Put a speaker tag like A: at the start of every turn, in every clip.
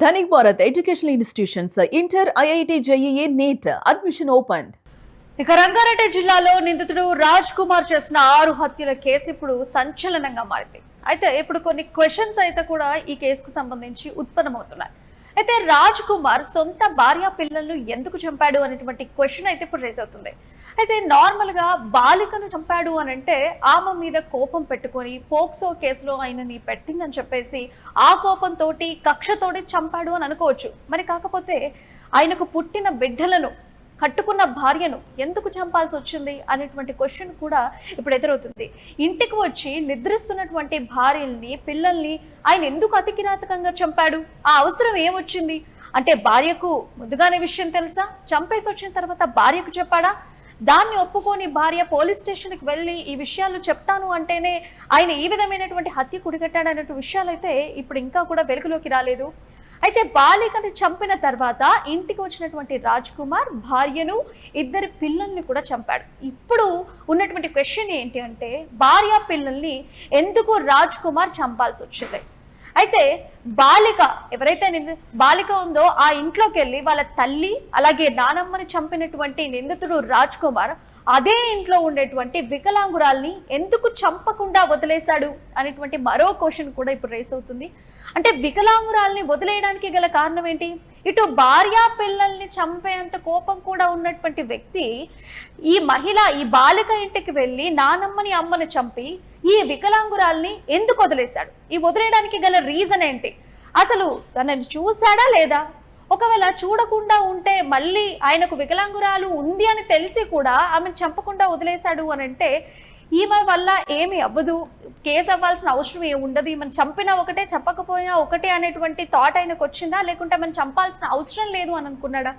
A: Dhanik Bharat educational institutions inter IIT JEE NEET admission open.
B: ఇక రంగారెడ్డి జిల్లాలో నిందితుడు రాజ్ కుమార్ చేసిన 6 హత్యల కేసు ఇప్పుడు సంచలనంగా మారింది. అయితే ఇప్పుడు కొన్ని క్వశ్చన్స్ అయితే కూడా ఈ కేసుకు సంబంధించి ఉత్పన్నమవుతున్నాయి. అయితే రాజ్ కుమార్ సొంత భార్య పిల్లలను ఎందుకు చంపాడు అనేటువంటి క్వశ్చన్ అయితే ఇప్పుడు రేజ్ అవుతుంది. అయితే నార్మల్ గా బాలికను చంపాడు అని అంటే ఆమె మీద కోపం పెట్టుకొని పోక్సో కేసులో ఆయనని పెట్టిందని చెప్పేసి ఆ కోపంతో కక్షతోటి చంపాడు అని అనుకోవచ్చు. మరి కాకపోతే ఆయనకు పుట్టిన బిడ్డలను కట్టుకున్న భార్యను ఎందుకు చంపాల్సి వచ్చింది అనేటువంటి క్వశ్చన్ కూడా ఇప్పుడు ఎదురవుతుంది. ఇంటికి వచ్చి నిద్రిస్తున్నటువంటి భార్యల్ని పిల్లల్ని ఆయన ఎందుకు అతి కిరాతకంగా చంపాడు? ఆ అవసరం ఏమొచ్చింది? అంటే భార్యకు ముందుగానే విషయం తెలుసా? చంపేసి వచ్చిన తర్వాత భార్యకు చెప్పాడా? దాన్ని ఒప్పుకొని భార్య పోలీస్ స్టేషన్కి వెళ్ళి ఈ విషయాలు చెప్తాను అంటేనే ఆయన ఈ విధమైనటువంటి హత్య కుడిగట్టాడు అనే విషయాలు అయితే ఇప్పుడు ఇంకా కూడా వెలుగులోకి రాలేదు. అయితే బాలికని చంపిన తర్వాత ఇంటికి వచ్చినటువంటి రాజ్ కుమార్ భార్యను 2 పిల్లల్ని కూడా చంపాడు. ఇప్పుడు ఉన్నటువంటి క్వశ్చన్ ఏంటి అంటే భార్య పిల్లల్ని ఎందుకు రాజ్ కుమార్ చంపాల్సి వచ్చింది? అయితే బాలిక ఎవరైతే బాలిక ఉందో ఆ ఇంట్లోకి వెళ్ళి వాళ్ళ తల్లి అలాగే నానమ్మని చంపినటువంటి నిందితుడు రాజ్ కుమార్ అదే ఇంట్లో ఉండేటువంటి వికలాంగురాల్ని ఎందుకు చంపకుండా వదిలేశాడు అనేటువంటి మరో క్వశ్చన్ కూడా ఇప్పుడు రేస్ అవుతుంది. అంటే వికలాంగురాల్ని వదిలేయడానికి గల కారణం ఏంటి? ఇటు భార్య పిల్లల్ని చంపేంత కోపం కూడా ఉన్నటువంటి వ్యక్తి ఈ బాలిక ఇంటికి వెళ్ళి నానమ్మని అమ్మని చంపి ఈ వికలాంగురాల్ని ఎందుకు వదిలేశాడు? ఈ వదిలేయడానికి గల రీజన్ ఏంటి? అసలు తనని చూశాడా లేదా? ఒకవేళ చూడకుండా ఉంటే మళ్ళీ ఆయనకు వికలాంగురాలు ఉంది అని తెలిసి కూడా ఆమెను చంపకుండా వదిలేశాడు అని అంటే ఈమె వల్ల ఏమి అవ్వదు, కేసు అవ్వాల్సిన అవసరం ఏమి ఉండదు, ఈమెను చంపినా ఒకటే చెప్పకపోయినా ఒకటే అనేటువంటి థాట్ ఆయనకు వచ్చిందా? లేకుంటే మనం చంపాల్సిన అవసరం లేదు అని అనుకున్నాడా?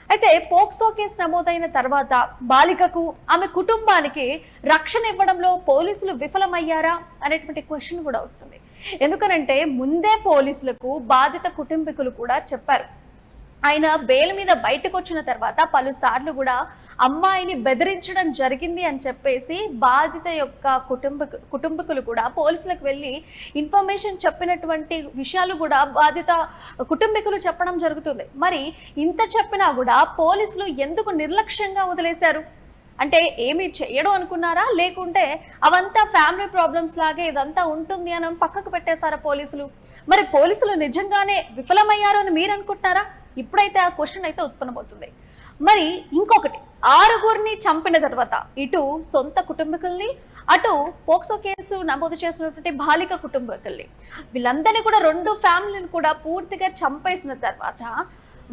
B: అయితే పోక్సో కేసు నమోదైన తర్వాత బాలికకు ఆమె కుటుంబానికి రక్షణ ఇవ్వడంలో పోలీసులు విఫలమయ్యారా అనేటువంటి క్వశ్చన్ కూడా వస్తుంది. ఎందుకనంటే ముందే పోలీసులకు బాధిత కుటుంబీకులు కూడా చెప్పారు. ఆయన బెయిల్ మీద బయటకు వచ్చిన తర్వాత పలుసార్లు కూడా అమ్మాయిని బెదిరించడం జరిగింది అని చెప్పేసి బాధిత యొక్క కుటుంబీకులు కూడా పోలీసులకు వెళ్ళి ఇన్ఫర్మేషన్ చెప్పినటువంటి విషయాలు కూడా బాధిత కుటుంబీకులు చెప్పడం జరుగుతుంది. మరి ఇంత చెప్పినా కూడా పోలీసులు ఎందుకు నిర్లక్ష్యంగా వదిలేశారు? అంటే ఏమి చేయడం అనుకున్నారా? లేకుంటే అవంతా ఫ్యామిలీ ప్రాబ్లమ్స్ లాగే ఇదంతా ఉంటుంది అని పక్కకు పెట్టేశారా పోలీసులు? మరి పోలీసులు నిజంగానే విఫలమయ్యారు అని మీరు అనుకుంటున్నారా? ఇప్పుడైతే ఆ క్వశ్చన్ అయితే ఉత్పన్నమవుతుంది. మరి ఇంకొకటి, 6గురిని చంపిన తర్వాత ఇటు సొంత కుటుంబీకుల్ని అటు పోక్సో కేసు నమోదు చేసినటువంటి బాలిక కుటుంబీకుల్ని వీళ్ళందరినీ కూడా 2 ఫ్యామిలీని కూడా పూర్తిగా చంపేసిన తర్వాత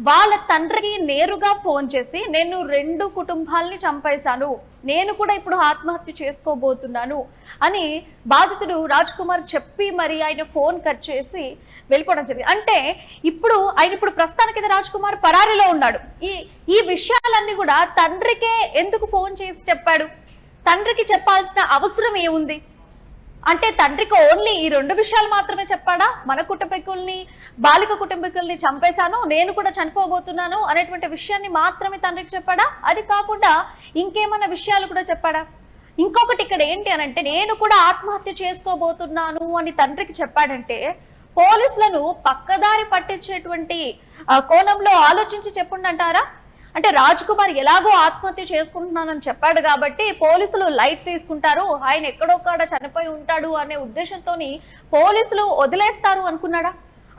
B: వాళ్ళ తండ్రికి నేరుగా ఫోన్ చేసి నేను 2 కుటుంబాలని చంపేశాను, నేను కూడా ఇప్పుడు ఆత్మహత్య చేసుకోబోతున్నాను అని బాధితుడు రాజ్ కుమార్ చెప్పి మరి ఆయన ఫోన్ కట్ చేసి వెళ్ళిపోవడం జరిగింది. అంటే ఇప్పుడు ప్రస్తుతానికి రాజ్ కుమార్ పరారీలో ఉన్నాడు. ఈ విషయాలన్నీ కూడా తండ్రికే ఎందుకు ఫోన్ చేసి చెప్పాడు? తండ్రికి చెప్పాల్సిన అవసరం ఏముంది? అంటే తండ్రికి ఓన్లీ ఈ 2 విషయాలు మాత్రమే చెప్పాడా? మన కుటుంబీకుల్ని బాలిక కుటుంబీకుల్ని చంపేశాను, నేను కూడా చనిపోబోతున్నాను అనేటువంటి విషయాన్ని మాత్రమే తండ్రికి చెప్పాడా? అది కాకుండా ఇంకేమైనా విషయాలు కూడా చెప్పాడా? ఇంకొకటి ఇక్కడ ఏంటి అనంటే నేను కూడా ఆత్మహత్య చేసుకోబోతున్నాను అని తండ్రికి చెప్పాడంటే పోలీసులను పక్కదారి పట్టించేటువంటి కోణంలో ఆలోచించి చెప్పండి అంటారా? అంటే రాజ్ కుమార్ ఎలాగో ఆత్మహత్య చేసుకుంటున్నానని చెప్పాడు కాబట్టి పోలీసులు లైట్ తీసుకుంటారు, ఆయన ఎక్కడొక్కడ చనిపోయి ఉంటాడు అనే ఉద్దేశంతో పోలీసులు వదిలేస్తారు అనుకున్నాడా?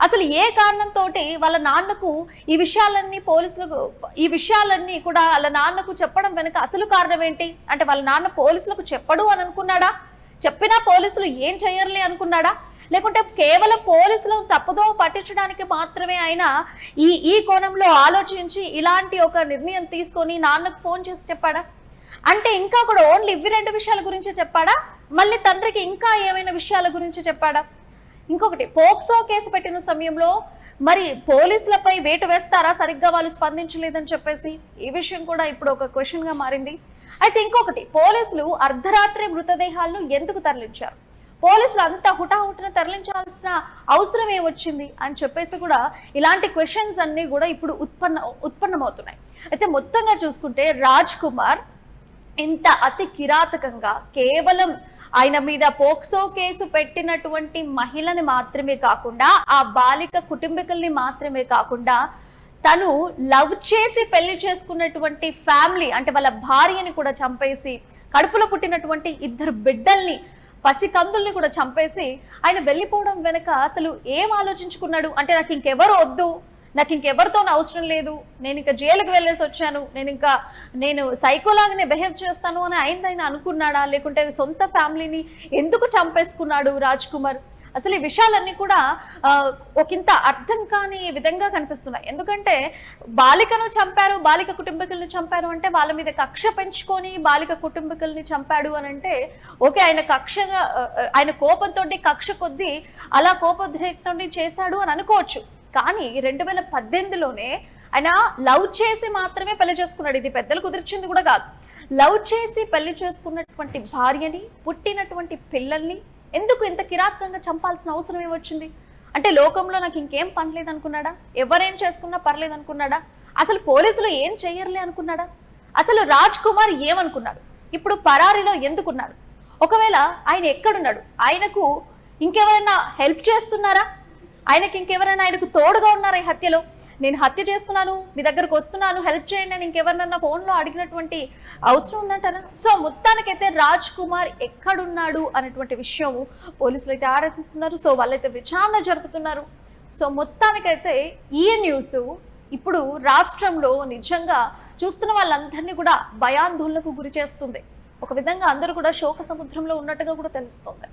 B: అసలు ఏ కారణంతో వాళ్ళ నాన్నకు ఈ విషయాలన్నీ కూడా వాళ్ళ నాన్నకు చెప్పడం వెనుక అసలు కారణం ఏంటి? అంటే వాళ్ళ నాన్న పోలీసులకు చెప్పడు అని అనుకున్నాడా? చెప్పినా పోలీసులు ఏం చేయర్లే అనుకున్నాడా? లేకుంటే కేవలం పోలీసులను తప్పుదో పట్టించడానికి మాత్రమే ఆయన ఈ కోణంలో ఆలోచించి ఇలాంటి ఒక నిర్ణయం తీసుకొని నాన్నకు ఫోన్ చేసి చెప్పాడా? అంటే ఇంకా కూడా ఓన్లీ ఇవి 2 విషయాల గురించి చెప్పాడా? మళ్ళీ తండ్రికి ఇంకా ఏమైనా విషయాల గురించి చెప్పాడా? ఇంకొకటి, పోక్సో కేసు పెట్టిన సమయంలో మరి పోలీసులపై వేటు వేస్తారా సరిగ్గా వాళ్ళు స్పందించలేదని చెప్పేసి ఈ విషయం కూడా ఇప్పుడు ఒక క్వశ్చన్ గా మారింది. అయితే ఇంకొకటి, పోలీసులు అర్ధరాత్రి మృతదేహాలను ఎందుకు తరలించారు? పోలీసులు అంత హుటాహుటిన తరలించాల్సిన అవసరం ఏమొచ్చింది అని చెప్పేసి కూడా ఇలాంటి క్వశ్చన్స్ అన్ని కూడా ఇప్పుడు ఉత్పన్నమవుతున్నాయి. అయితే మొత్తంగా చూసుకుంటే రాజ్ కుమార్ ఇంత అతి కిరాతకంగా కేవలం ఆయన మీద పోక్సో కేసు పెట్టినటువంటి మహిళని మాత్రమే కాకుండా ఆ బాలిక కుటుంబీకుల్ని మాత్రమే కాకుండా తను లవ్ చేసి పెళ్లి చేసుకున్నటువంటి ఫ్యామిలీ అంటే వాళ్ళ భార్యని కూడా చంపేసి కడుపులో పుట్టినటువంటి 2 బిడ్డల్ని పసికందుల్ని కూడా చంపేసి ఆయన వెళ్ళిపోవడం వెనక అసలు ఏం ఆలోచించుకున్నాడు అంటే నాకు ఇంకెవరు వద్దు, నాకు ఇంకెవరితో అవసరం లేదు, నేను ఇంకా జైలుకి వెళ్ళేసి వచ్చాను, నేను సైకోలాగానే బిహేవ్ చేస్తాను అని ఆయన అనుకున్నాడా, లేకుంటే సొంత ఫ్యామిలీని ఎందుకు చంపేసుకున్నాడు రాజ్ కుమార్? అసలు ఈ విషయాలన్నీ కూడా ఒకంత అర్థం కాని విధంగా కనిపిస్తున్నాయి. ఎందుకంటే బాలికను చంపారు, బాలిక కుటుంబీకులను చంపారు అంటే వాళ్ళ మీద కక్ష పెంచుకొని బాలిక కుటుంబీకుల్ని చంపాడు అని అంటే ఓకే, ఆయన కోపంతో కక్ష కొద్దీ అలా కోపోద్రేకంతో చేశాడు అని అనుకోవచ్చు. కానీ 2018లోనే ఆయన లవ్ చేసి మాత్రమే పెళ్లి చేసుకున్నాడు. ఇది పెద్దలు కుదిర్చింది కూడా కాదు. లవ్ చేసి పెళ్లి చేసుకున్నటువంటి భార్యని, పుట్టినటువంటి పిల్లల్ని ఎందుకు ఇంత కిరాతకంగా చంపాల్సిన అవసరం ఏమొచ్చింది? అంటే లోకంలో నాకు ఇంకేం పని లేదనుకున్నాడా? ఎవరేం చేసుకున్నా పర్లేదు అనుకున్నాడా? అసలు పోలీసులు ఏం చెయ్యర్లే అనుకున్నాడా? అసలు రాజ్ కుమార్ ఏమనుకున్నాడు? ఇప్పుడు పరారీలో ఎందుకున్నాడు? ఒకవేళ ఆయన ఎక్కడున్నాడు? ఆయనకు ఇంకెవరైనా హెల్ప్ చేస్తున్నారా? ఆయనకు తోడుగా ఉన్నారా ఈ హత్యలో? నేను హత్య చేస్తున్నాను, మీ దగ్గరకు వస్తున్నాను, హెల్ప్ చేయండి అని ఇంకెవరినన్నా ఫోన్లో అడిగినటువంటి అవసరం ఉందంటారా? సో మొత్తానికైతే రాజ్ కుమార్ ఎక్కడున్నాడు అనేటువంటి విషయం పోలీసులు అయితే ఆరాధిస్తున్నారు. సో వాళ్ళైతే విచారణ జరుపుతున్నారు. సో మొత్తానికైతే ఈ న్యూస్ ఇప్పుడు రాష్ట్రంలో నిజంగా చూస్తున్న వాళ్ళందరినీ కూడా భయాందోళనకు గురి చేస్తుంది. ఒక విధంగా అందరూ కూడా శోక సముద్రంలో ఉన్నట్టుగా కూడా తెలుస్తుంది.